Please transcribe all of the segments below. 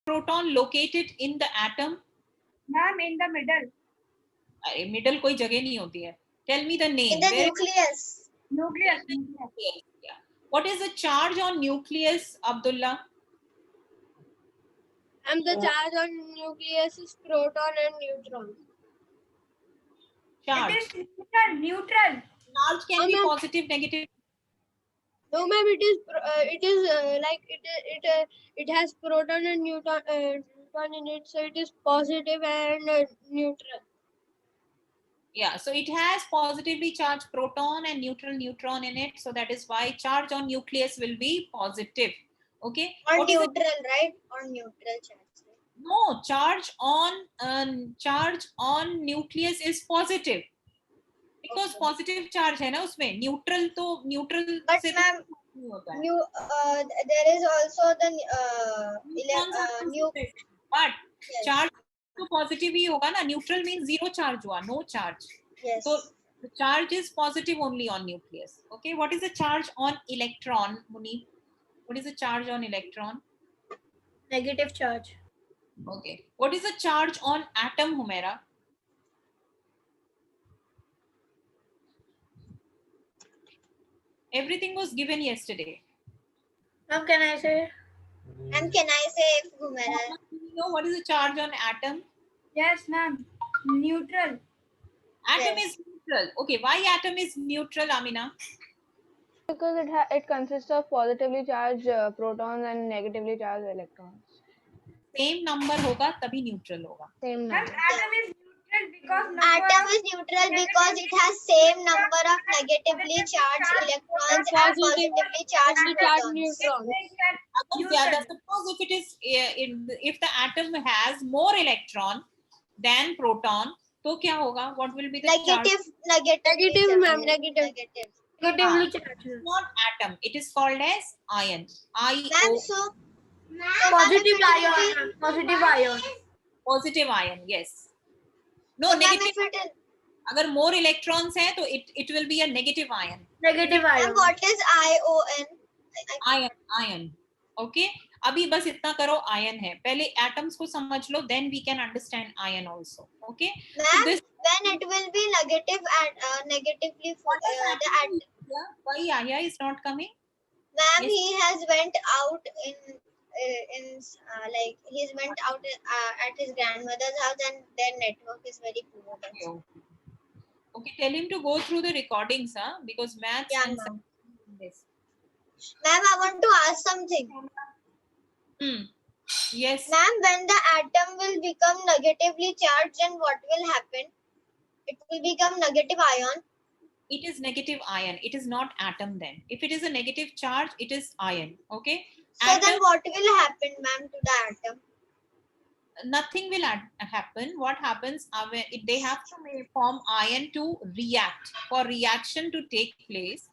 proton located in the atom? Ma'am, in the middle. अरे middle कोई जगह नहीं होती है. Tell me the name. In the Where nucleus. Nucleus. Yes, yeah. What is the charge on nucleus, Abdullah? And the charge on nucleus is proton and neutron. Charge. It is neutral. Charge can be positive, negative. No, ma'am. It has proton and neutron in it, so it is positive and neutral. Yeah, so it has positively charged proton and neutron in it. So that is why charge on nucleus will be positive. Okay. Or What is neutral, right? Or neutral charge. No, charge on nucleus is positive. Because Okay. positive charge है ना उसमें. Neutral तो neutral But से ma'am, नहीं होता है. there is also the Neutrons are new. positive. But Yes. charge तो positive ही होगा ना. Neutral means zero charge हुआ, no charge. Yes. So the charge is positive only on nucleus. Okay, what is the charge on electron, Muni? What is the charge on electron? Negative charge. Okay. What is the charge on atom, Humaira? Everything was given yesterday. Ma'am, can I say? And can I say, Humaira? Do you know what is the charge on atom? Yes, ma'am. Neutral. Atom Yes. is neutral. Okay, why atom is neutral, Amina? Because it consists of positively charged protons and negatively charged electrons. Same number होगा तभी neutral होगा. Same Ma'am, number. atom is neutral because Atom is neutral because it has same number of negatively charged electrons and positively charged protons. Neutron. अगर ज़्यादा, suppose if it is if the atom has more electron than proton, तो क्या होगा? What will be the charge? Negative, ma'am, charged. negative. Negative. Negatively It charged. is not atom. It is called as ion. Ma'am, so Positive ma'am, ion. Positive ion. Positive ion. Yes. No, so ma'am, negative. if it is, अगर more electrons है तो it will be a negative ion. Negative ma'am, ion. what is ion? Ion. Okay. अभी बस इतना करो ion है. पहले atoms को समझ लो, then we can understand ion also. Okay. Ma'am, this, when it will be negative and negatively for the atom. why Aya is not coming? Ma'am, Yes. he has went out like he's went out at his grandmother's house and their network is very poor. That's Okay. Okay, tell him to go through the recordings, huh? Because maths Yeah, and ma'am. this. Ma'am, I want to ask something. Yes. Ma'am, when the atom will become negatively charged, then what will happen? It will become negative ion. It is negative ion. It is not atom then. If it is a negative charge, it is ion. Okay. So then what will happen, ma'am, to the atom? Nothing will happen. What happens? They have to form ion to react. For reaction to take place,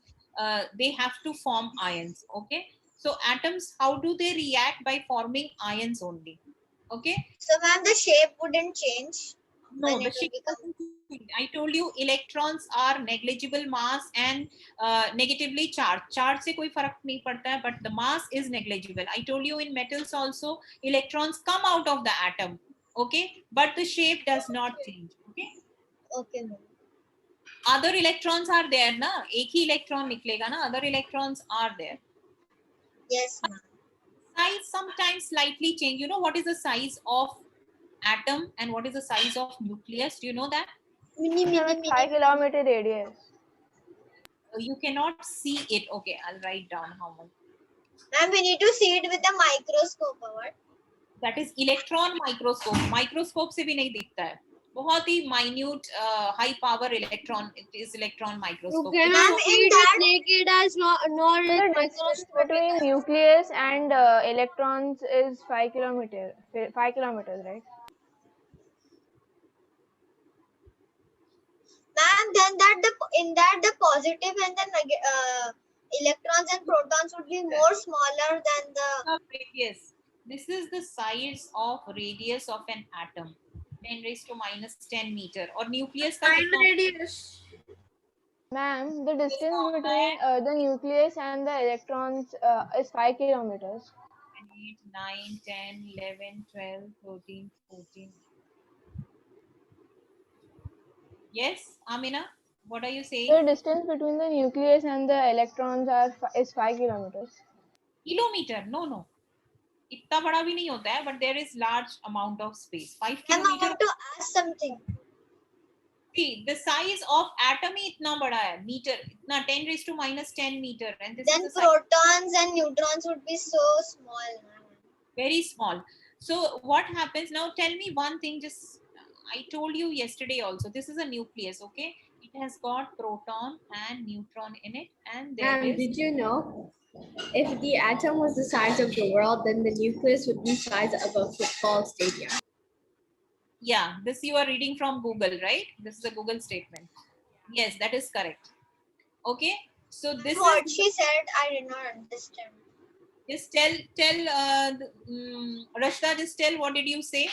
they have to form ions. Okay. So atoms, how do they react? By forming ions only. Okay. So ma'am, the shape wouldn't change. No, when the it will shape become. doesn't change. I told you electrons are negligible mass and negatively charged. Charge से कोई फर्क नहीं पड़ता है, but the mass is negligible. I told you in metals also electrons come out of the atom. Okay, but the shape does not change. Okay. Okay, ma'am. Other electrons are there ना, एक ही electron निकलेगा ना. Other electrons are there. Yes, ma'am. Size sometimes slightly change. You know what is the size of atom and what is the size of nucleus? Do you know that? Mini. 5 kilometer radius. You cannot see it. Okay, I'll write down how much. Ma'am, we need to see it with a microscope or what? That is electron microscope. Microscope से भी नहीं दिखता है. बहुत ही minute, high power electron. It is electron microscope. You Ma'am, cannot in see it that- naked as nor The with distance microscope. between nucleus and electrons is 5 kilometers. 5 kilometers, right? Ma'am, then the positive and the electrons and protons would be more smaller than the. Radius. This is the size of radius of an atom. 10 raised to minus 10 meter. और nucleus का Time कितना? radius. Ma'am, the distance between the nucleus and the electrons is 5 kilometers. 8, 9, 10, 11, 12, 13, 14. Yes, Amina, what are you saying? The distance between the nucleus and the electrons is 5 kilometers. Kilometer? No, no. इतना बड़ा भी नहीं होता है, but there is large amount of space. 5 Ma'am, I kilometer. want to ask something. See, the size of atom ही इतना बड़ा है, meter, इतना 10 raised to minus 10 meter, and this Then is the size. protons and neutrons would be so small, ma'am. Very small. So what happens now? Tell me one thing. Just I told you yesterday also. This is a nucleus. Okay, it has got proton and neutron in it, and there is. Did you know if the atom was the size of the world, then the nucleus would be the size of a football stadium? Yeah, this you are reading from Google, right? This is a Google statement. Yes, that is correct. Okay, so this What is she said, I did not understand. just tell Rashda, just tell what did you say?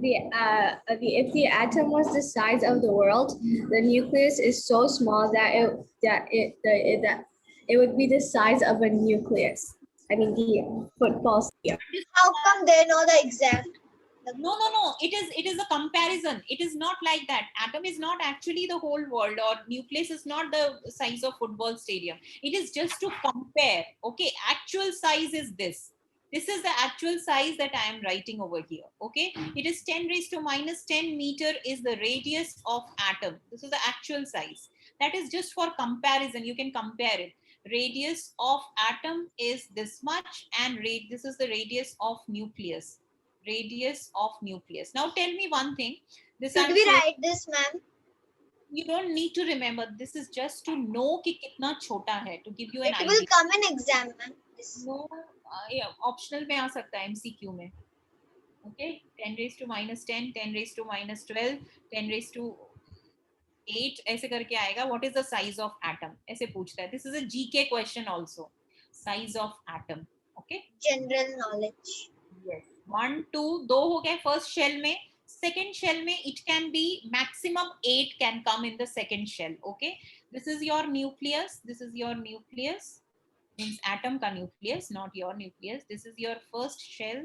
If the atom was the size of the world, the nucleus is so small that it would be the size of a nucleus. I mean the football stadium. How come they know the exact? No. It is a comparison. It is not like that. Atom is not actually the whole world, or nucleus is not the size of football stadium. It is just to compare. Okay, actual size is this. This is the actual size that I am writing over here. Okay, it is 10 raised to minus 10 meter is the radius of atom. This is the actual size. That is just for comparison. You can compare it. Radius of atom is this much, and this is the radius of nucleus. Radius of nucleus. Now tell me one thing. This Should I'm we showing- write this, ma'am? You don't need to remember. This is just to know कि कितना छोटा है, to give you an It idea. will come in exam, ma'am. This. No, yeah, optional में आ सकता है MCQ में. Okay, 10 raised to minus 10, 10 raised to minus 12, 10 raised to 8 ऐसे करके आएगा. What is the size of atom? ऐसे पूछता है. This is a GK question also. Size of atom. Okay. General knowledge. Yes. 1, 2, 2 हो गए first shell में. Second shell में it can be maximum 8 can come in the second shell. Okay. This is your nucleus. This is your nucleus. Means atom ka nucleus, not your nucleus. This is your first shell.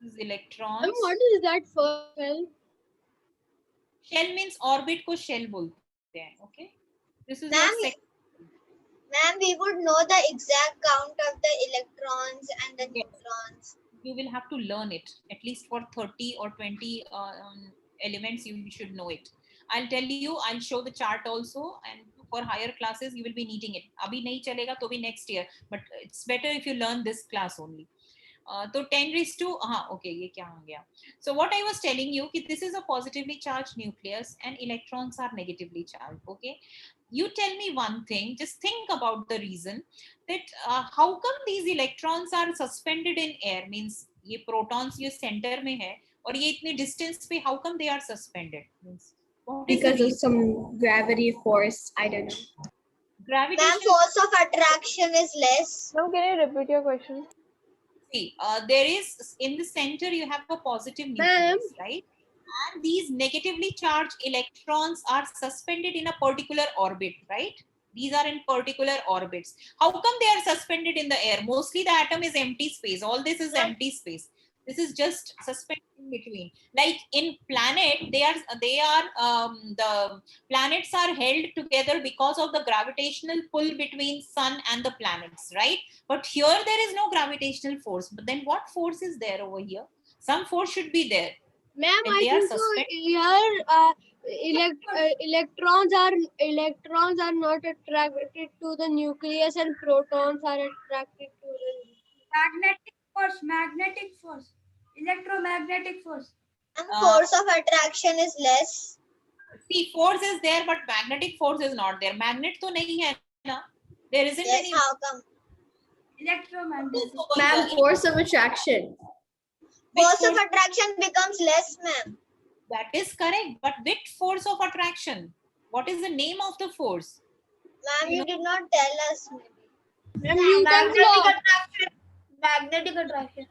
This is electrons. And what is that first shell? Shell means orbit को shell बोलते हैं. Okay. This is your Ma'am, second. ma'am, we would know the exact count of the electrons and the Yes. neutrons. You will have to learn it at least for 30 or 20 elements. You should know it. I'll tell you. I'll show the chart also, and for higher classes you will be needing it. Abhi nahi chalega to bhi next year, but it's better if you learn this class only. So 10 raised to okay, ये क्या हो गया? So what I was telling you कि this is a positively charged nucleus and electrons are negatively charged. Okay, you tell me one thing. Just think about the reason that how come these electrons are suspended in air? Means ये protons ये center में है और ये इतने distance पे how come they are suspended? Means what is the Because of reason? some gravity force. I don't know. Ma'am, Gravitation. force of attraction is less. Now, can you repeat your question? See, there is in the center you have a positive Ma'am. nucleus, right? And these negatively charged electrons are suspended in a particular orbit, right? These are in particular orbits. How come they are suspended in the air? Mostly the atom is empty space. All this is empty space. This is just suspended in between. Like in planet, the planets are held together because of the gravitational pull between sun and the planets, right? But here there is no gravitational force. But then what force is there over here? Some force should be there. Ma'am, And I they are think so suspended. here electrons are not attracted to the nucleus and protons are attracted to the Magnetic force, electromagnetic force. And force of attraction is less. See, force is there, but magnetic force is not there. Magnet तो नहीं है ना. There isn't Yes, any. how come? Electromagnetic. Ma'am, force of attraction. Force of attraction becomes less, ma'am. That is correct. But which force of attraction? What is the name of the force? Ma'am, you did not tell us. Ma'am, Newton's law. Magnetic attraction.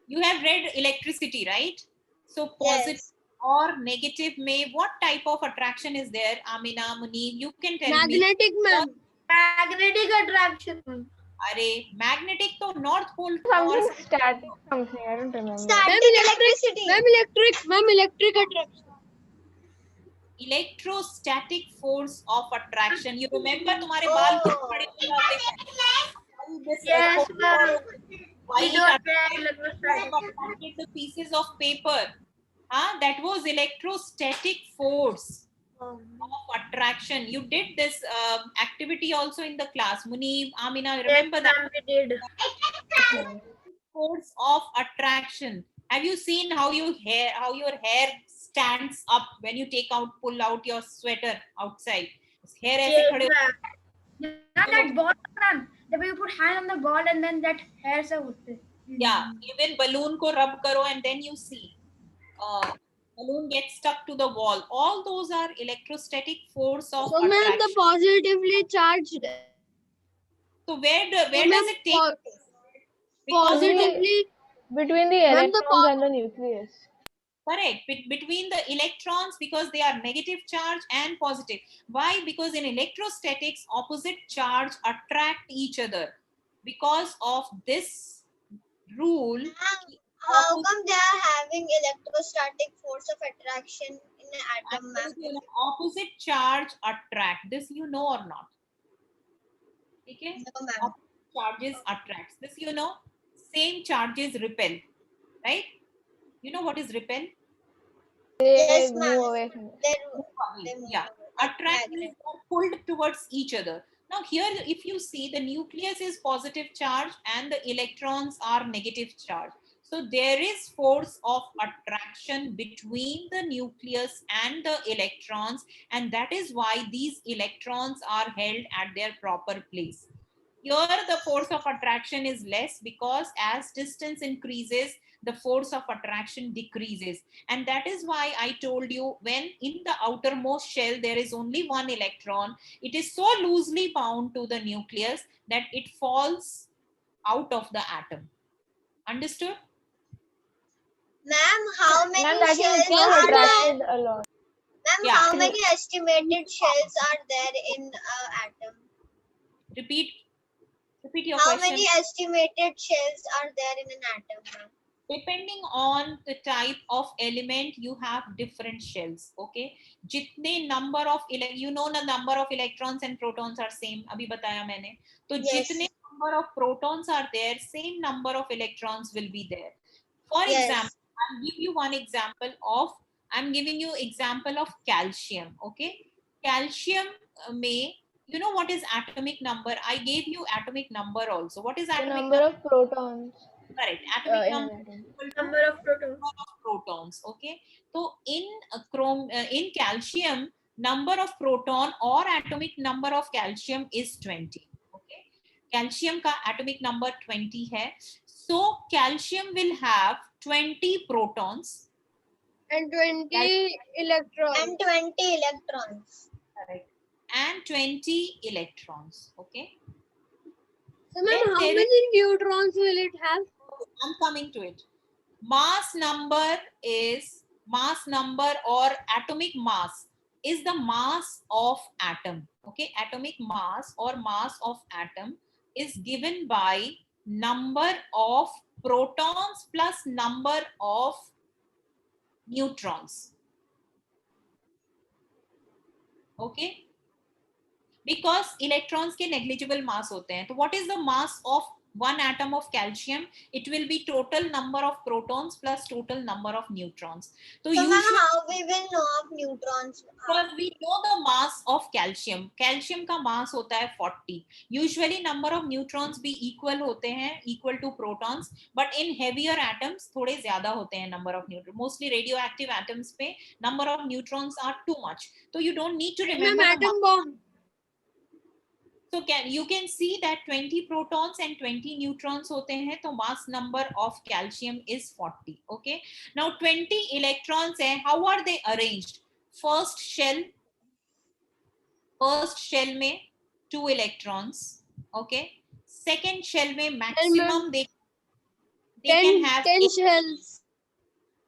You have read electricity, right? So positive Yes. or negative may what type of attraction is there? Amina, Munib, you can tell me. Magnetic, ma'am. Magnetic attraction. अरे magnetic तो north pole Something static, something I don't remember. Static electricity. Ma'am, electric attraction. Electrostatic force of attraction. You remember तुम्हारे बाल कितने Oh. बड़े हो जाते हैं. Yes, ma'am. Why We it don't attracted- wear electrostatic. attracted the pieces of paper? That was electrostatic force of attraction. You did this activity also in the class. Munib, Amina, remember that? Ma'am, we did. Force of attraction. Have you seen how your hair stands up when you pull out your sweater outside? Hair ऐसे Yes, खड़े ma'am. Yeah, that ball, ma'am. The way you put hand on the ball and then that hair se utte. Yeah, even balloon ko rub karo and then you see balloon gets stuck to the wall. All those are electrostatic force of So, ma'am, attraction. the positively charged. So where So, does ma'am, it take place? Because positively. Between the Ma'am, the electrons and the nucleus. correct, between the electrons, because they are negative charge and positive. Why? Because in electrostatics, opposite charge attract each other. Because of this rule, How come they are having electrostatic force of attraction in an atom, ma'am? actually, opposite charge attract. This you know or not? Okay? No, ma'am. Opposite charges attracts. This you know. Same charges repel. Right? You know what is repel? Yes, They ma'am. move away from it. They move Yeah. away. Attract Magnet. means are pulled towards each other. Now here, if you see, the nucleus is positive charge and the electrons are negative charge. So there is force of attraction between the nucleus and the electrons, and that is why these electrons are held at their proper place. Here the force of attraction is less because as distance increases, the force of attraction decreases. And that is why I told you, when in the outermost shell there is only one electron, it is so loosely bound to the nucleus that it falls out of the atom. Understood? Ma'am, how many And that shells is not are there? attracted a lot. Ma'am, Yeah. how many estimated shells are there in atom? Repeat your How question. many estimated shells are there in an atom, ma'am? Depending on the type of element, you have different shells. Okay, जितने number of you know the number of electrons and protons are same. अभी बताया मैंने. तो Yes. जितने number of protons are there, same number of electrons will be there. For Yes. example, I'll give you one example of. I'm giving you example of calcium. Okay, calcium may. You know what is atomic number? I gave you atomic number also. What is The atomic number of protons Correct. Atomic in number an atom. equal to Number of protons. number of protons. Okay. So in calcium, number of proton or atomic number of calcium is 20. Okay. Calcium ka atomic number 20 hai. So calcium will have 20 protons. And 20 electrons. And 20 electrons. Correct. And 20 electrons. Okay. So, ma'am, Then how there is- many neutrons will it have? I'm coming to it. Mass number or atomic mass is the mass of atom. Okay, atomic mass or mass of atom is given by number of protons plus number of neutrons. Okay, because electrons के negligible mass होते हैं. तो what is the mass of one atom of calcium? It will be total number of protons plus total number of neutrons. So So, ma'am, usually, how we will know of neutrons? because we know the mass of calcium. Calcium का mass होता है 40. Usually number of neutrons भी equal होते हैं, equal to protons. But in heavier atoms थोड़े ज़्यादा होते हैं number of neutrons. Mostly radioactive atoms पे number of neutrons are too much. So you don't need to Ma'am, remember the atom bomb. So you can see that 20 protons and 20 neutrons होते हैं, तो mass number of calcium is 40. Okay. Now 20 electrons हैं, how are they arranged? First shell में 2 electrons. Okay. Second shell में maximum they can have 10 shells.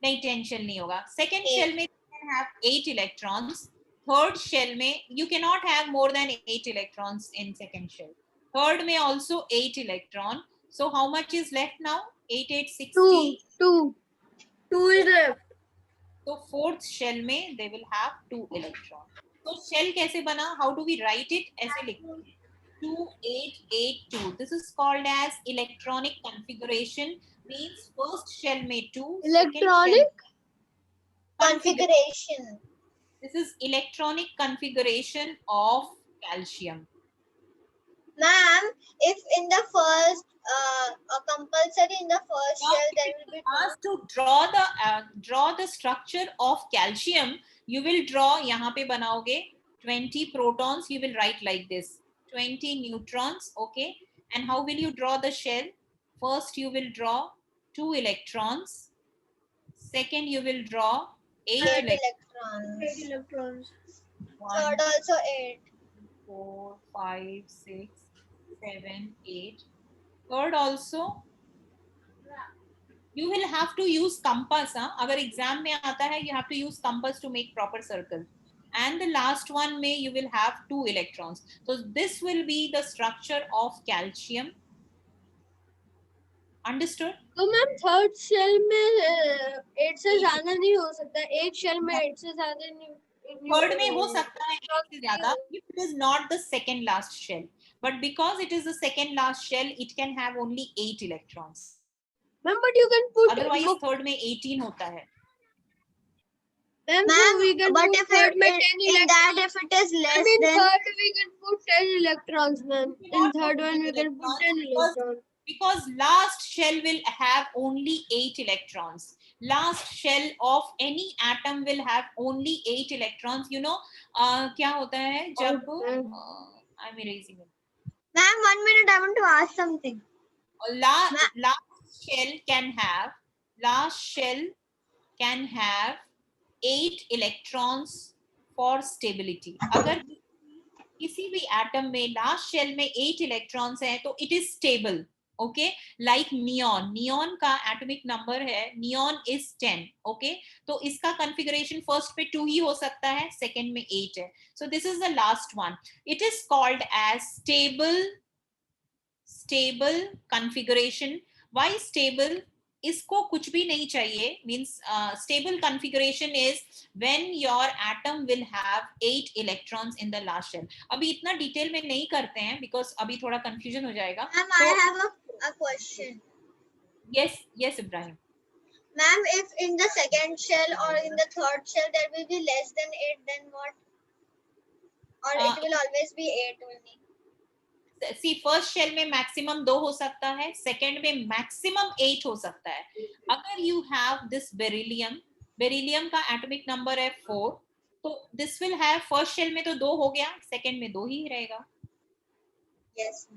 नहीं 10 shell नहीं होगा. Second shell में they can have 8 electrons. third shell में you cannot have more than 8 electrons in second shell. Third में also 8 electron. So how much is left now? 8, 8, 60. Two is left. So fourth shell में they will have 2 electrons. So shell कैसे बना? How do we write it? ऐसे लिखते हैं 2882. This is called as electronic configuration. Means first shell में 2. Electronic configuration. This is electronic configuration of calcium. Ma'am, if in the first, compulsory in the first Now, shell, if there you will be are asked to draw the structure of calcium, you will draw यहाँ पे बनाओगे 20 protons. You will write like this 20 neutrons. Okay, and how will you draw the shell? First, you will draw 2 electrons. Second, you will draw 8 8 electrons. electrons. electrons. Third also 8. 4, 5, 6, 7, 8. Third also you will have to use compass. अगर exam में आता है you have to use compass to make proper circle. And the last one में you will have 2 electrons. So this will be the structure of calcium. Understood? तो ma'am third shell में 8 से ज्यादा नहीं हो सकता. एक शेल में 8 से ज्यादा नहीं. Third में हो सकता है 8 से ज़्यादा if it is not the second last shell. But because it is the second last shell, it can have only 8 electrons. Ma'am but you can put Otherwise third में 18 होता है. Ma'am, Ma'am, we can but put if third it, में 10 in electrons. that if it is less I mean than, third we can put 10 electrons, ma'am. In third one we can put 10 electrons. Because last shell will have only 8 electrons. Last shell of any atom will have only 8 electrons. You know, क्या होता है जब I'm erasing it. ma'am, 1 minute, I want to ask something. Last shell can have 8 electrons for stability. अगर किसी भी atom में last shell में 8 electrons हैं तो it is stable. Okay, like neon का atomic number है, neon is 10. Okay, तो इसका configuration first पे 2 ही हो सकता है, second में 8 है. So this is the last one. It is called as stable configuration. Why stable? इसको कुछ भी नहीं चाहिए. Means stable configuration is when your atom will have 8 electrons in the last shell. अभी इतना डिटेल में नहीं करते हैं because अभी थोड़ा confusion हो जाएगा. Ma'am, I have a question. Yes, Ibrahim. Ma'am, if in the second shell or in the third shell there will be less than 8, then what? Or it will always be 8 only? See, first shell में maximum 2 हो सकता है, second में maximum 8 हो सकता है. अगर you have this beryllium का atomic number है 4, तो this will have first shell में तो 2 हो गया, second में 2 ही रहेगा. Yes.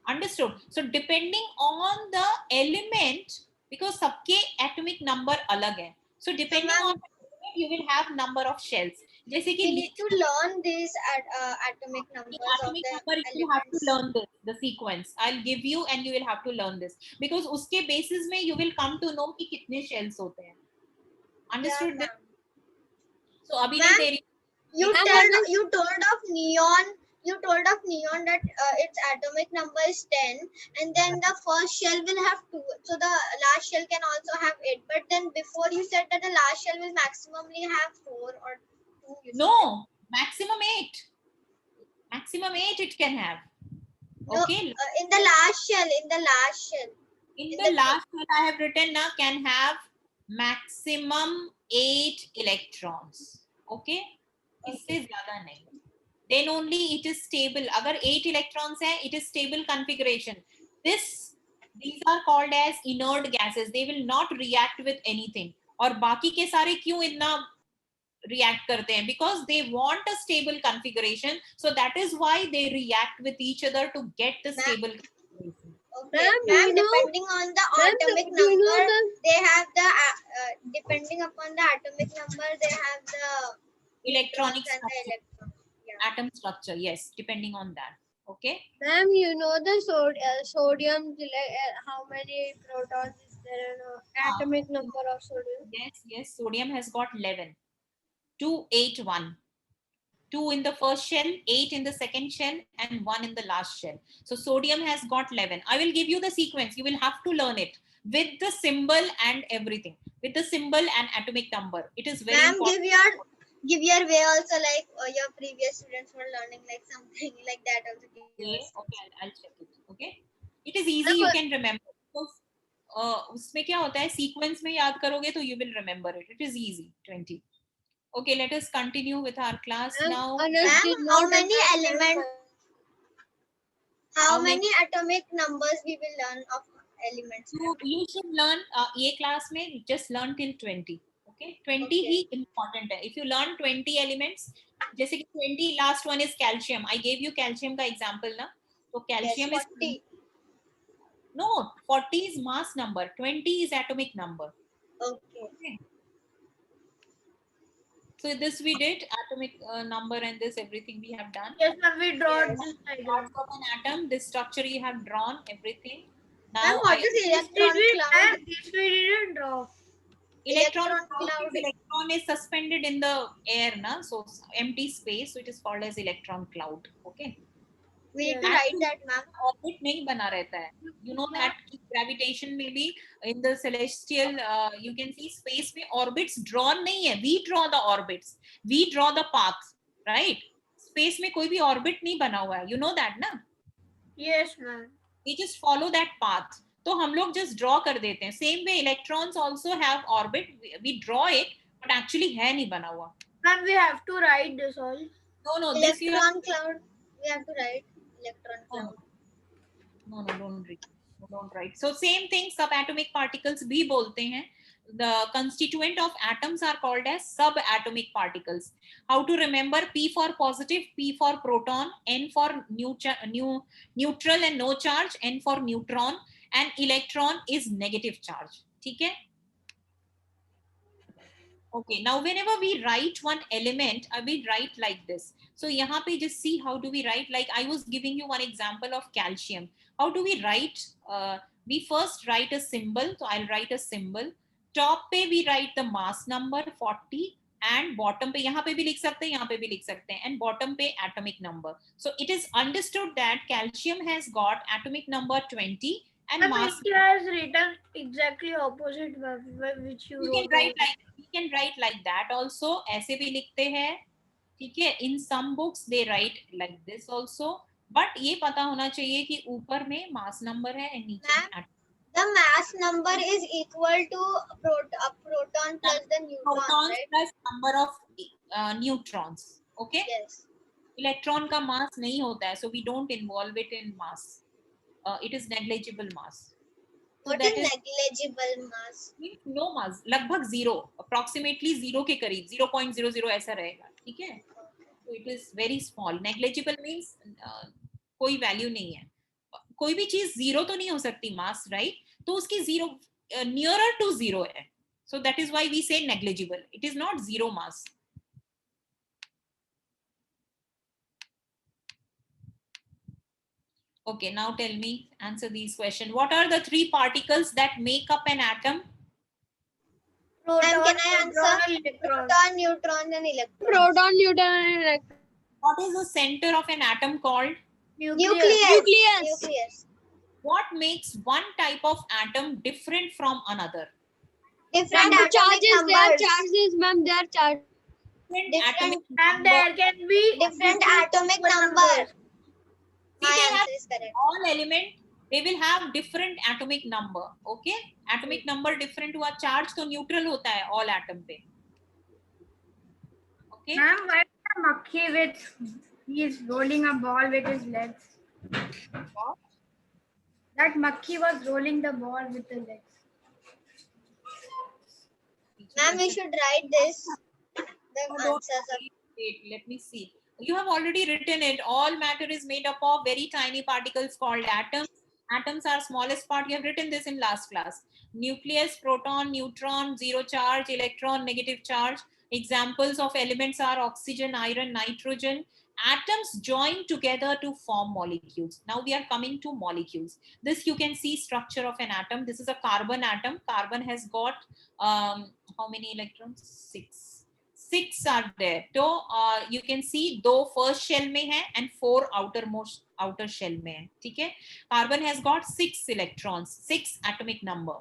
Understood? So depending on the element, because सबके atomic number अलग है, so depending on the element, you will have number of shells. जैसे कि We need to learn these atomic numbers atomic of number, the you have to elements. learn this, the sequence. I'll give you and you will have to learn this because उसके basis में you will come to know कि कितने shells होते हैं. Understood? Yeah, This? So अभी Ma'am, नहीं दे रही. you told of neon that its atomic number is 10, and then the first shell will have 2, so the last shell can also have 8. But then before you said that the last shell will maximally have 4 or 2. you said. No, maximum 8. Maximum 8 it can have. No, Okay. in the last shell. In the last one I have written now can have maximum 8 electrons. Okay. इससे ज़्यादा नहीं. Then only it is stable. अगर 8 electrons है, it is stable configuration. These are called as inert gases. They will not react with anything. और बाकी के सारे क्यों इतना react करते हैं? Because they want a stable configuration. So that is why they react with each other to get the stable configuration. Okay. Ma'am, Ma'am, you know- depending on the Ma'am, atomic do you know number, the- they have the depending upon the atomic number, they have the Electronic neutrons and the structure, electrons. Yeah. atom structure. Yes, depending on that. Okay. Ma'am, you know the sodium, how many protons is there in atomic number of sodium? Yes. Sodium has got 11. 281. 2 in the first shell, 8 in the second shell, and 1 in the last shell. So sodium has got 11. I will give you the sequence. You will have to learn it with the symbol and everything, with the symbol and atomic number. It is very Ma'am, important. give your way also, like your previous students were learning like something like that also. Give Okay, us. okay, I'll check it. Okay, it is easy. You can remember. So, उसमें क्या होता है, sequence में याद करोगे तो you will remember it. It is easy. 20. Okay, let us continue with our class now. Anas Ma'am, did how not many understand elements? How How many atomic numbers we will learn of elements? You should learn ये class में just learn till 20. Okay, 20 Okay. ही important है. If you learn 20 elements, जैसे कि 20 last one is calcium. I gave you calcium का example ना. तो Yes, calcium is 40. no, 40 is mass number, 20 is atomic number. Okay. Okay. So this we did, atomic number, and this everything we have done. Yes, ma'am, we draw Yes. this diagram. Parts of an atom, this structure you have drawn, everything. Ma'am, Now what is Did electron we, cloud? ma'am, this we didn't draw. electron Electron cloud. electron is suspended in the air, na? So empty space, so it is called as electron cloud. Okay. We need to Yes. write that, ma'am. Orbit नहीं बना रहता है. You know that gravitation में भी in the celestial, you can see space में orbits drawn नहीं है. We draw the orbits. We draw the paths, right? Space में कोई भी orbit नहीं बना हुआ है. You know that ना? Yes, ma'am. We just follow that path. तो हम लोग just draw कर देते हैं. Same way electrons also have orbit. We draw it, but actually है नहीं बना हुआ. Ma'am, we have to write this all. No, this you have. Electron cloud. We have to write electron cloud. No, don't write. So same thing, subatomic particles भी बोलते हैं. The constituent of atoms are called as subatomic particles. How to remember? P for positive, P for proton, N for neutral and no charge, N for neutron, and electron is negative charge. ठीक है? Okay, now whenever we write one element, we write like this. So यहाँ पे just see how do we write. Like I was giving you one example of calcium. How do we write? We first write a symbol. So I'll write a symbol. Top पे we write the mass number 40 and bottom पे यहाँ पे भी लिख सकते हैं, यहाँ पे भी लिख सकते हैं, and bottom पे atomic number. So it is understood that calcium has got atomic number 20 and Ma'am, mass. it has written exactly opposite which you You wrote. can write like that also. ऐसे भी लिखते हैं, ठीक है? In some books they write like this also. But ये पता होना चाहिए कि ऊपर में mass number है and नीचे में atom. The mass number is equal to proton plus the neutron, Protons right? plus number of neutrons. Okay? Yes. Electron का mass नहीं होता है, so we don't involve it in mass. It is negligible mass. So What that is is negligible mass? No mass, लगभग 0, approximately 0 के करीब, 0.00 ऐसा रहेगा. ठीक है? So it is very small. Negligible means कोई वैल्यू नहीं है. कोई भी चीज 0 तो नहीं हो सकती मास, राइट? तो उसकी 0 nearer to 0 है. So that is why we say negligible. It is not 0 mass. Okay, now tell me, answer these questions. What are the 3 particles that make up an atom? Proton, Ma'am, can I neutron, answer? electron. Proton, neutron, and electron. Proton, neutron, and electron. What is the center of an atom called? Nucleus. What makes one type of atom different from another? Different Ma'am, the atomic charges, they are numbers. charges, ma'am, they are charges. Different atomic And there can be Different atomic numbers. numbers. See, My they have answer is correct. all element, they will have different atomic number. Okay, atomic number different हुआ, charge तो neutral होता है all atom पे. Okay, Ma'am, why is the monkey he is rolling a ball with his legs? That monkey was rolling the ball with the legs. Ma'am, we should write this. The answers of wait, let me see. You have already written it. All matter is made up of very tiny particles called atoms. Atoms are smallest part. You have written this in last class. Nucleus, proton, neutron, zero charge, electron, negative charge. Examples of elements are oxygen, iron, nitrogen. Atoms join together to form molecules. Now we are coming to molecules. This you can see structure of an atom. This is a carbon atom. Carbon has got how many electrons? 6. 6 are there. So you can see 2 first shell में है and 4 outer shell में है. ठीक है? Carbon has got 6 electrons, 6 atomic number.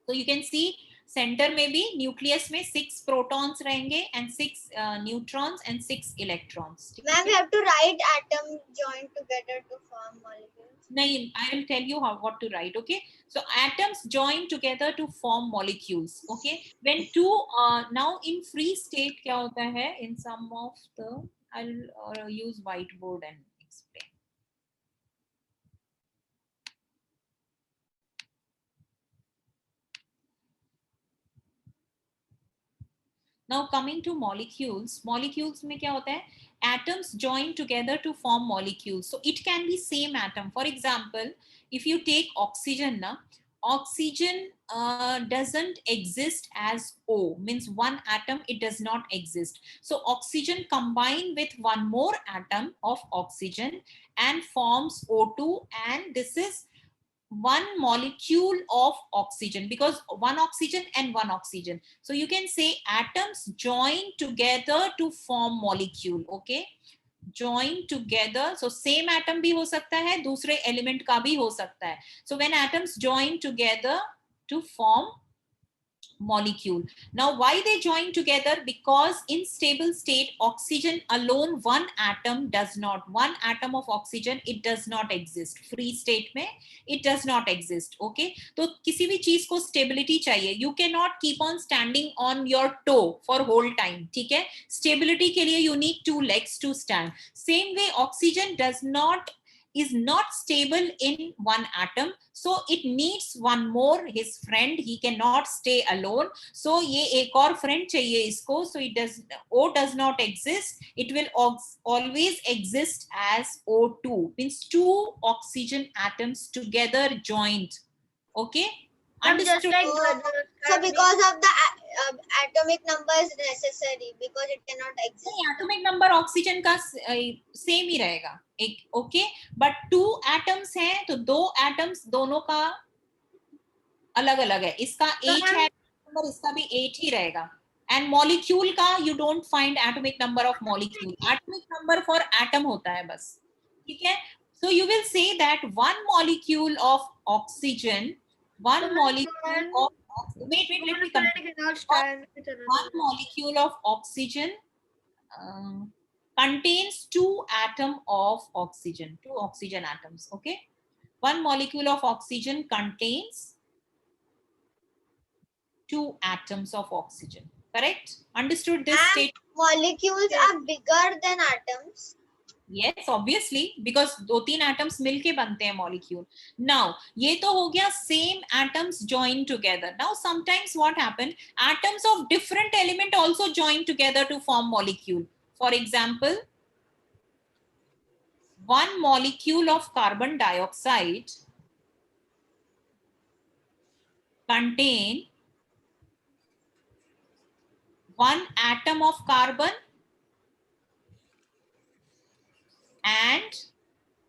So you can see center में भी nucleus में 6 protons रहेंगे and 6 neutrons and 6 electrons. Ma'am, we have to write atom joined together to form molecules. नहीं, I will tell you what to write. Okay, so atoms join together to form molecules. Okay, when two now in free state क्या होता है? In some of the I'll use whiteboard and explain. Now coming to molecules, molecules में क्या होता है? Atoms join together to form molecules. So it can be same atom. For example, if you take oxygen, na, oxygen doesn't exist as O, means one atom, it does not exist. So oxygen combine with one more atom of oxygen and forms O2, and this is one molecule of oxygen, because one oxygen and one oxygen. So you can say atoms join together to form molecule. Okay, join together. So same atom भी हो सकता है, दूसरे element का भी हो सकता है. So when atoms join together to form molecule. Now why they join together? Because in stable state oxygen alone, one atom does not, one atom of oxygen, it does not exist. Free state में it does not exist. Okay, तो किसी भी चीज को stability चाहिए. You cannot keep on standing on your toe for whole time. ठीक है, stability के लिए you need 2 legs to stand. Same way oxygen is not stable in one atom, so it needs one more, his friend. He cannot stay alone, so ये एक और friend चाहिए इसको. So it O does not exist, it will always exist as O2, means 2 oxygen atoms together joined. Okay, Just understood? like So because of the atomic number is necessary, because it cannot exist. नहीं, atomic number oxygen का same ही रहेगा एक. Okay, but 2 atoms हैं तो 2 atoms दोनों का अलग अलग है. इसका 8 है नंबर, इसका भी 8 ही रहेगा. एंड मॉलिक्यूल का you don't find atomic number of molecule. Atomic number for atom होता है बस. ठीक है, so you will say that one molecule of oxygen, one molecule of wait let me complete. One molecule of oxygen contains 2 atoms of oxygen, 2 oxygen atoms. Okay, one molecule of oxygen contains 2 atoms of oxygen. Correct? Understood this And state? molecules are bigger than atoms. Yes, obviously, because 2-3 atoms मिलके बनते हैं molecule. Now, ये तो हो गया same atoms join together. Now, sometimes what happen? Atoms of different element also join together to form molecule. For example, one molecule of carbon dioxide contain one atom of carbon and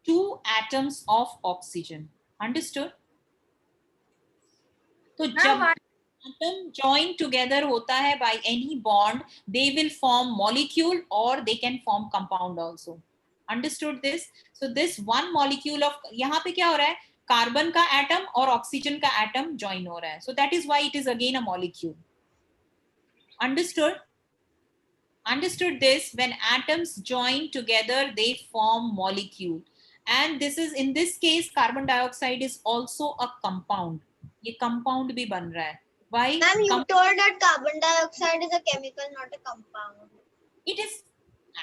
2 atoms of oxygen. Understood? तो जब atom join together होता है by any bond, they will form molecule or they can form compound also. Understood this? So this one molecule of, यहाँ पे क्या हो रहा है? कार्बन का एटम और ऑक्सीजन का एटम ज्वाइन हो रहा है. So that is why it is again a molecule. Understood? Understood this? When atoms join together, they form molecule. And this is, in this case, carbon dioxide is also a compound. ये compound भी बन रहा है. Why? Ma'am, you told that carbon dioxide is a chemical, not a compound. It is,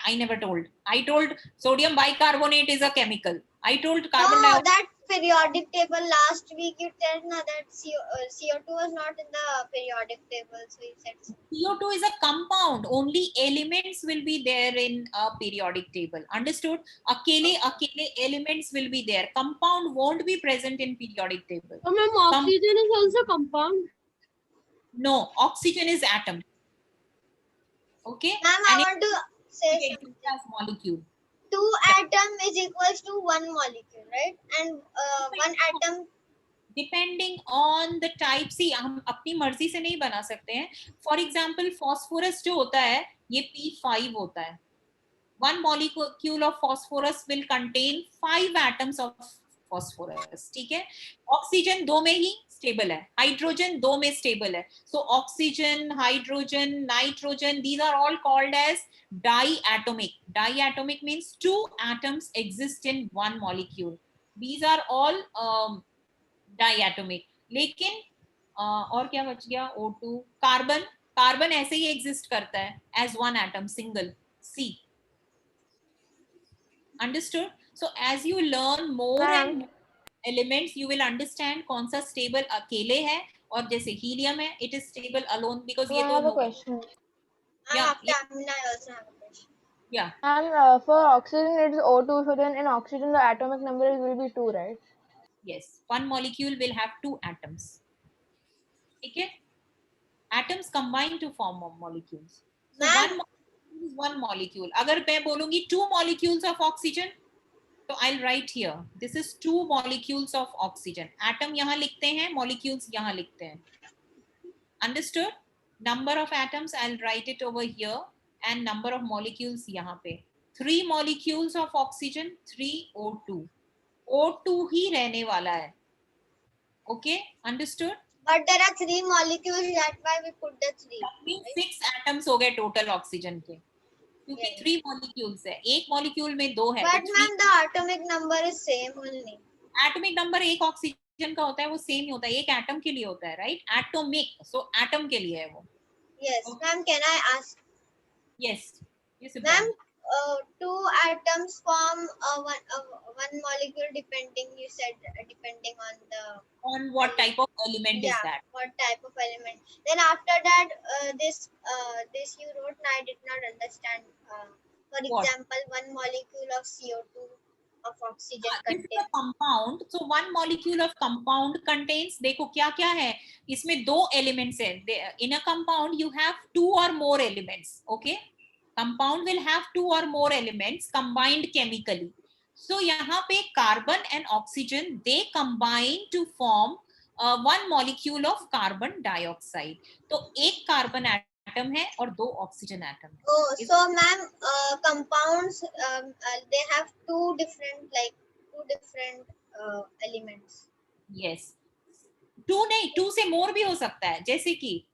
I never told. I told sodium bicarbonate is a chemical. I told carbon No, dioxide. that periodic table last week you said na, that CO2 was not in the periodic table, so you said so. CO2 is a compound. Only elements will be there in a periodic table. Understood? Akele elements will be there. Compound won't be present in periodic table. So, ma'am, oxygen is also compound. No, oxygen is atom. Okay? Ma'am, I want to say it something. as molecule. 2 atom is equals to 1 molecule, right? And one atom. Depending on the type, see हम अपनी मर्जी से नहीं बना सकते हैं. For example phosphorus जो होता है ये P5 होता है. One molecule of phosphorus will contain 5 atoms of phosphorus. ठीक है. ऑक्सीजन 2 में ही स्टेबल है, हाइड्रोजन 2 में स्टेबल है. So oxygen, hydrogen, nitrogen, these are all called as diatomic. Diatomic means 2 atoms exist in one molecule. These are all diatomic. लेकिन और क्या बच गया? O2. कार्बन, कार्बन ऐसे ही एग्जिस्ट करता है as one atom, single. C. Understood? So as you learn more and more elements, you will understand कौन सा stable अकेले है, और जैसे helium है, it is stable alone because So ये I तो have a no. question. Yeah, Amina, I also have a question. yeah. And for oxygen, it is O2. So then in oxygen, the atomic number will be 2, right? Yes, one molecule will have 2 atoms. ठीक है? Atoms combine to form molecules. So Ma'am. one molecule is one molecule. अगर मैं बोलूंगी 2 molecules of oxygen, तो I'll write here. This is 2 molecules of oxygen. Atom यहाँ लिखते हैं, molecules यहाँ लिखते हैं. Understood? Number of atoms I'll write it over here, and number of molecules यहाँ पे. 3 molecules of oxygen, 3 O2. O2 ही रहने वाला है. Okay, understood? But there are 3 molecules, that's why we put the 3. That means 6 atoms हो गए total oxygen के. क्योंकि Yes. 3 molecules है, एक molecule में 2 है. But तो ma'am, the atomic number is same only. Atomic number एक ऑक्सीजन का होता है, वो सेम ही होता है, एक एटम के लिए होता है, राइट? एटॉमिक, सो एटम के लिए है वो. Yes. Okay. Ma'am, can I ask? Yes, yes Ma'am, 2 atoms form one molecule depending, you said, depending on the, on what type of element is that? what type of element. Then after that, this you wrote, and I did not understand. For What? example, one molecule of CO2 of oxygen This is a contains. compound. So one molecule of compound contains, देखो क्या क्या है इसमें, 2 elements है. In a compound you have 2 or more elements. Okay, compound will have 2 or more elements combined chemically. So यहाँ पे carbon and oxygen, they combine to form one molecule of carbon dioxide. तो एक carbon atom है और 2 oxygen atom. Oh, so ma'am, compounds, they have two different elements. Yes. 2 नहीं, 2 से more भी हो सकता है, जैसे कि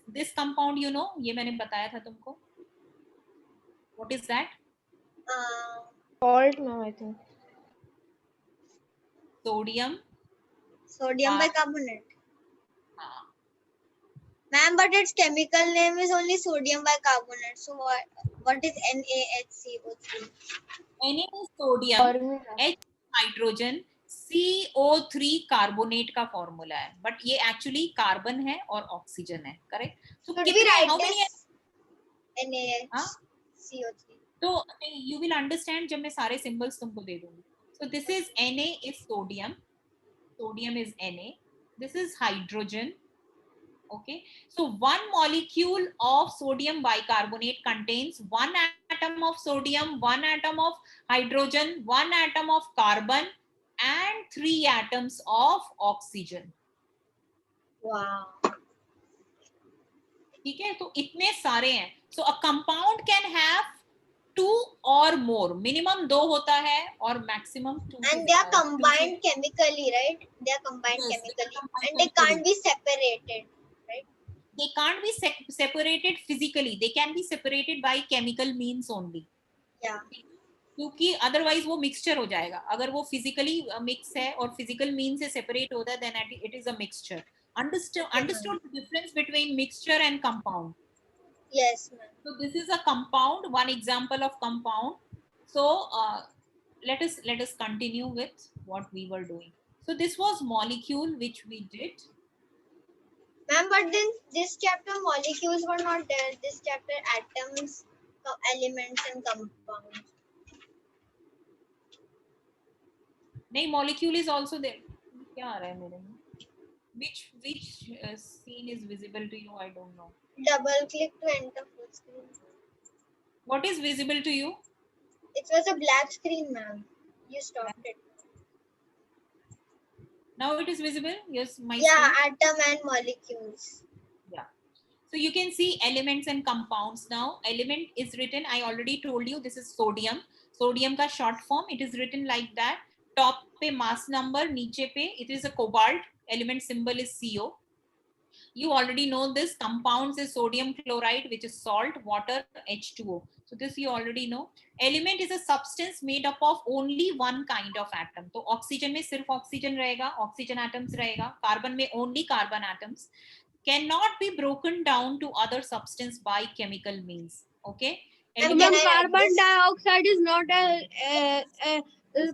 this compound, you know, ये मैंने बताया था तुमको. What is that? Salt, ma'am, I think. Sodium. Sodium bicarbonate. हाँ. Ma'am, but its chemical name is only sodium bicarbonate. So what is NaHCO3? Na is sodium, Formula. H hydrogen, CO3 carbonate का formula है, but ये actually carbon है और oxygen है, correct? तो Should we कितने, write how many? this NaHCO3? तो you will understand जब मैं सारे symbols तुमको दे दूंगी. So this is Na is sodium. Sodium is Na. This is hydrogen. Okay, so one molecule of sodium bicarbonate contains 1 atom of sodium, 1 atom of hydrogen, 1 atom of carbon, and 3 atoms of oxygen. Wow. ठीक है, तो इतने सारे हैं. So a compound can have 2 or more. Minimum 2 होता है और maximum 2. And they are combined chemically, right? They are combined Yes, they are chemically, combined and they can't be separated. They can't be separated physically. They can be separated by chemical means only. Yeah. क्योंकि otherwise वो mixture हो जाएगा. अगर वो physically mix है और physical mean से separate होता है, then it is a mixture. Understood the difference between mixture and compound? Yes, ma'am. So this is a compound, one example of compound. So let us continue with what we were doing. So this was molecule which we did. Ma'am, but then this chapter molecules were not there. This chapter atoms, elements, and compounds. नहीं, molecule is also there. क्या आ रहा है मेरे में? Which scene is visible to you? I don't know. Double click to enter full screen. What is visible to you? It was a black screen, ma'am. You stopped it. Now it is visible. Yes, my Yeah, screen. atom and molecules. Yeah. So you can see elements and compounds now. Element is written, I already told you, this is sodium. Sodium ka short form, it is written like that. Top pe mass number, niche pe, it is a cobalt. Element symbol is CO. You already know this. Compounds is sodium chloride, which is salt, water, H2O. So this you already know. Element is a substance made up of only one kind of atom. So oxygen में सिर्फ oxygen रहेगा, oxygen atoms रहेगा. Carbon में only carbon atoms. Cannot be broken down to other substance by chemical means. Okay. And So, can ma'am, I write carbon this? dioxide is not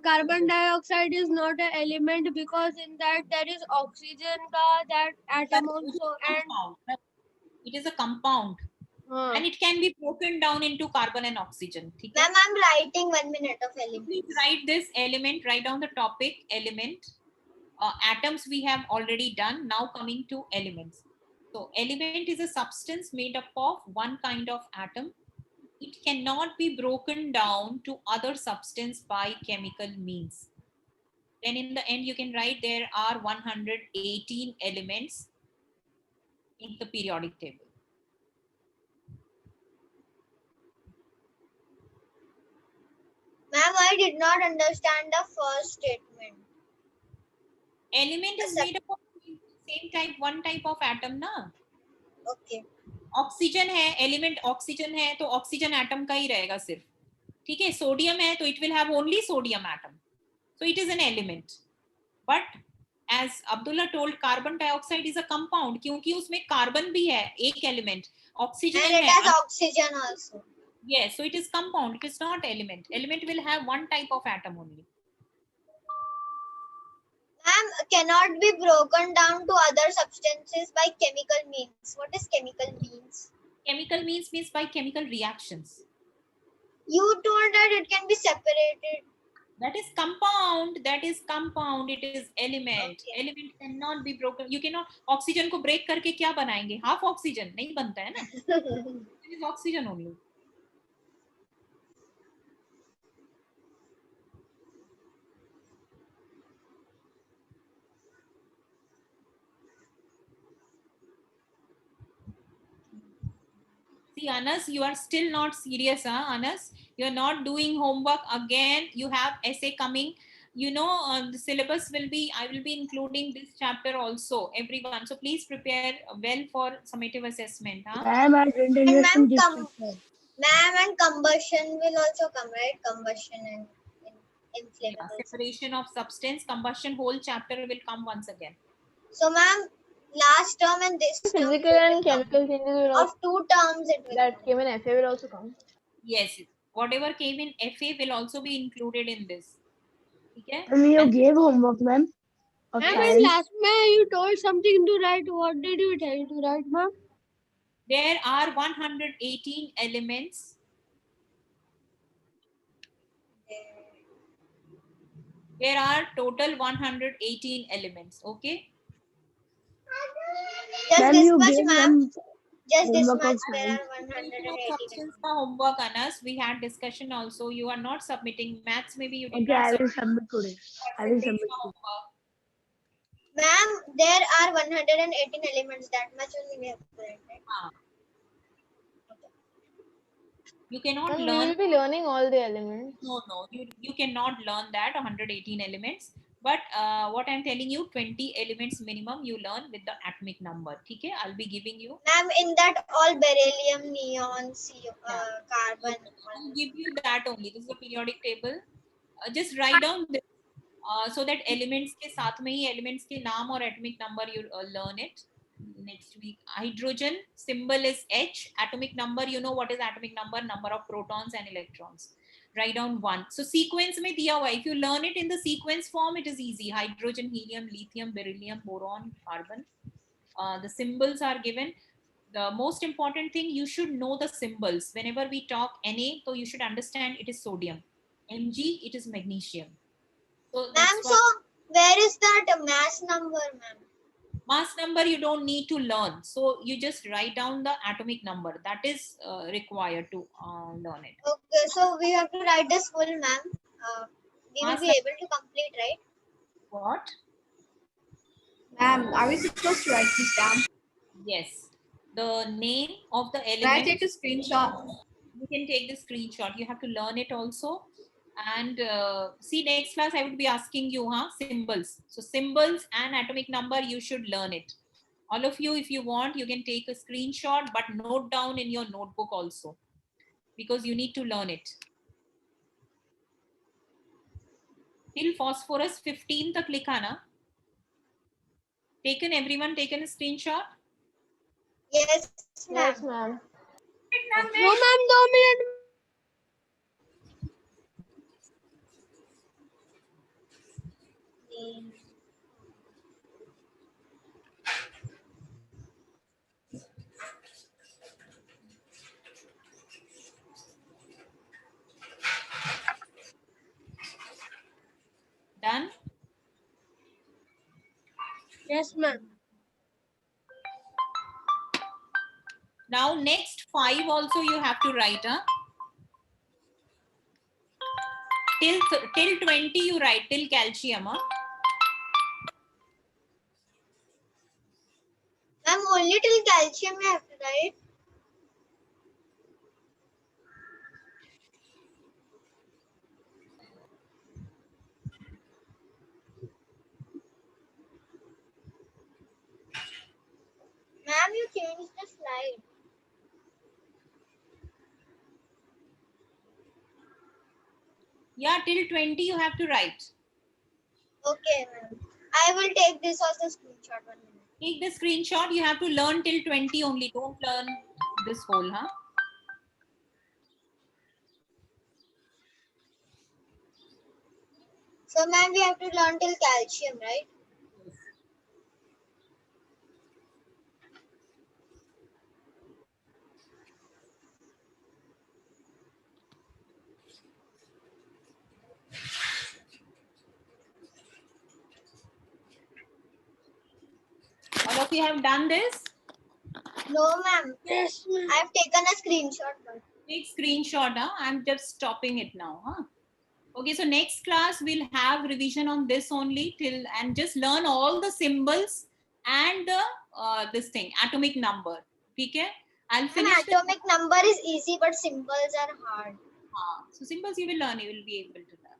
carbon dioxide is not an element because in that there is oxygen that atom also and Compound. It is a compound. And it can be broken down into carbon and oxygen. ठीक है? Ma'am, I'm writing 1 minute of element. Please write this element, write down the topic element. Atoms we have already done. Now coming to elements. So element is a substance made up of one kind of atom. It cannot be broken down to other substance by chemical means. Then in the end you can write there are 118 elements in the periodic table. Ma'am, I did not understand the first statement. Element is made up of same type, one type of atom na. Okay. Oxygen है, element oxygen है तो oxygen atom का ही रहेगा सिर्फ. ठीक है. Sodium है तो it will have only sodium atom. So it is an element. But as Abdullah told, carbon dioxide is a compound क्योंकि उसमें कार्बन भी है एक एलिमेंट, And ऑक्सीजन it है. has oxygen also. Yes, so it is compound, it is not element. Element will have one type of atom only. Ma'am, cannot be broken down to other substances by chemical means. What is chemical means? Chemical means by chemical reactions. You told that it can be separated. That is compound. That is compound. It is element. Okay. Element cannot be broken. You cannot. Oxygen को break करके क्या बनाएंगे? Half oxygen नहीं बनता है ना? It is oxygen only. See, Anas, you are still not serious, huh? Anas, you are not doing homework again. You have essay coming. You know, the syllabus will be, I will be including this chapter also, everyone. So please prepare well for summative assessment. Huh? ma'am, I didn't And understand ma'am, this. ma'am, and combustion will also come, right? Combustion and Yeah, inflammable. separation of substance, combustion, whole chapter will come once again. So, ma'am, last term and this term Physical will and come. chemical changes will also, Of 2 terms it will that come. came in FA will also come. Yes, whatever came in FA will also be included in this. Okay? You And gave homework, ma'am. Of Ma'am, science. last time you told something to write. What did you tell to write, ma'am? there are 118 elements. There are total 118 elements. Okay? Just Ma'am, this you much, gave ma'am. Just this homework of much. There science. are Separation of 180. substance का homework, Anas. We had discussion also. You are not submitting maths. Maybe you did Okay, not I will submit. submit today. I will submit Percentage का today. homework. Ma'am, there are 118 elements. That much only we have to write, right? You cannot Ma'am, we learn. will be learning all the elements. No. You cannot learn that 118 elements. But what I'm telling you, 20 elements minimum you learn with the atomic number. Okay? I'll be giving you. Ma'am, in that all beryllium, neon, carbon. I'll give you that only. This is a periodic table. Just write down this, so that elements के साथ में ही elements के नाम और atomic number you learn it next week. Hydrogen symbol is H. Atomic number, you know what is atomic number? Number of protons and electrons. Write down 1. So sequence में दिया हुआ. If you learn it in the sequence form, it is easy. Hydrogen, helium, lithium, beryllium, boron, carbon. The symbols are given. The most important thing, you should know the symbols. Whenever we talk Na, so you should understand it is sodium. Mg, it is magnesium. So Ma'am, that's so what where is that mass number, ma'am? mass number you don't need to learn. So you just write down the atomic number. That is required to learn it. Okay, so we have to write this full, ma'am. We will Mass be num- able to complete, right? What? Are we supposed to write this down? Yes. The name of the Can I element. take a screenshot? You can take the screenshot. You have to learn it also. And see, next class I would be asking you, symbols. So symbols and atomic number, you should learn it. All of you, if you want, you can take a screenshot, but note down in your notebook also, because you need to learn it. Till phosphorus 15 tak likha na? Taken, everyone taken a screenshot? Yes, ma'am. Yes, ma'am. No, ma'am, 2 minutes. Done? Yes, ma'am. Now next 5 also you have to write. Till 20 you write, till calcium. Ma'am, only till calcium you have to write. Ma'am, you changed the slide. Yeah, till 20 you have to write. Okay, ma'am. I will take this as a screenshot. 1 minute. Take the screenshot. You have to learn till 20 only. Don't learn this whole, So, ma'am, we have to learn till calcium, right? All of you have done this? No, ma'am. Yes, ma'am. I have taken a screenshot. But Take screenshot. I'm just stopping it now. Okay, so next class we'll have revision on this only till, and just learn all the symbols and the this thing, atomic number. Okay, I'll Ma'am, finish the, atomic number is easy, but symbols are hard. so symbols you will learn, you will be able to learn.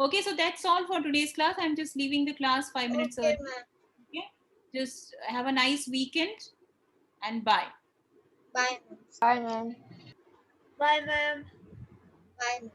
Okay, so that's all for today's class. I'm just leaving the class 5 minutes Okay, early. ma'am. Okay, just have a nice weekend and bye. Bye, ma'am. Bye, ma'am. Bye, ma'am. Bye, ma'am.